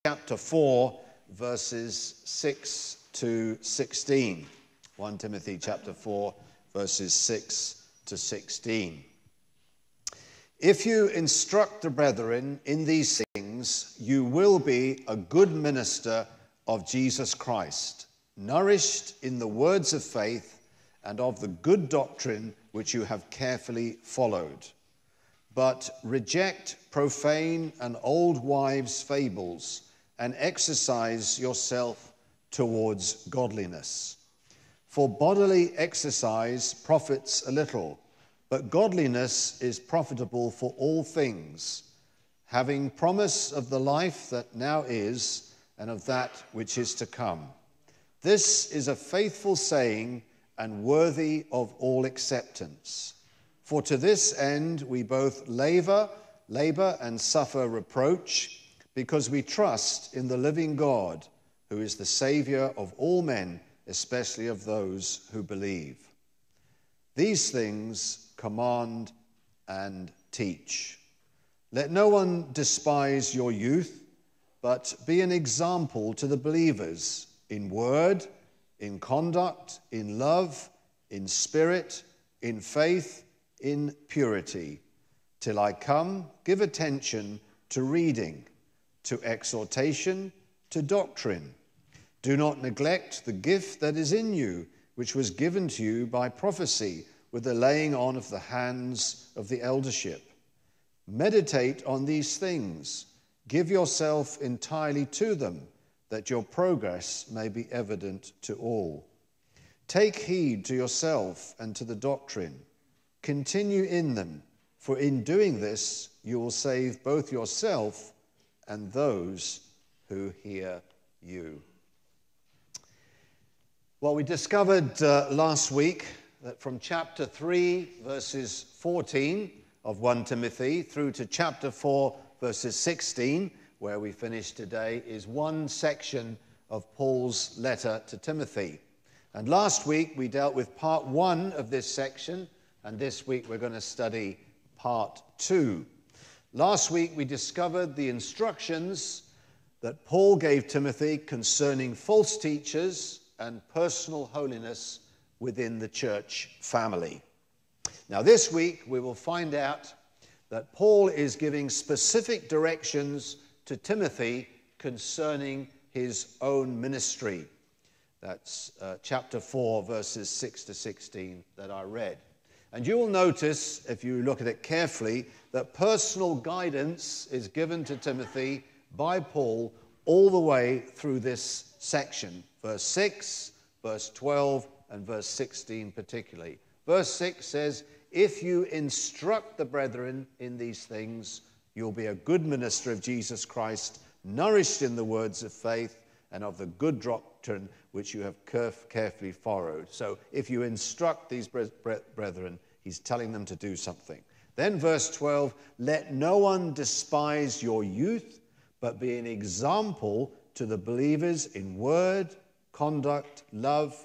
chapter 4, verses 6 to 16. 1 Timothy chapter 4, verses 6 to 16. If you instruct the brethren in these things, you will be a good minister of Jesus Christ, nourished in the words of faith and of the good doctrine which you have carefully followed. But reject profane and old wives' fables, and exercise yourself towards godliness. For bodily exercise profits a little, but godliness is profitable for all things, having promise of the life that now is and of that which is to come. This is a faithful saying and worthy of all acceptance. For to this end we both labor and suffer reproach, because we trust in the living God, who is the Savior of all men, especially of those who believe. These things command and teach. Let no one despise your youth, but be an example to the believers in word, in conduct, in love, in spirit, in faith, in purity. Till I come, give attention to reading, to exhortation, to doctrine. Do not neglect the gift that is in you, which was given to you by prophecy, with the laying on of the hands of the eldership. Meditate on these things. Give yourself entirely to them, that your progress may be evident to all. Take heed to yourself and to the doctrine. Continue in them, for in doing this you will save both yourself and those who hear you. Well, we discovered last week that from chapter 3, verses 14 of 1 Timothy through to chapter 4, verses 16, where we finished today, is one section of Paul's letter to Timothy. And last week we dealt with part 1 of this section, and this week we're going to study part 2. Last week we discovered the instructions that Paul gave Timothy concerning false teachers and personal holiness within the church family. Now this week we will find out that Paul is giving specific directions to Timothy concerning his own ministry. That's chapter 4, verses 6 to 16 that I read. And you will notice, if you look at it carefully, that personal guidance is given to Timothy by Paul all the way through this section. Verse 6, verse 12, and verse 16 particularly. Verse 6 says, if you instruct the brethren in these things, you'll be a good minister of Jesus Christ, nourished in the words of faith and of the good doctrine which you have carefully followed. So if you instruct these brethren, he's telling them to do something. Then verse 12, let no one despise your youth, but be an example to the believers in word, conduct, love,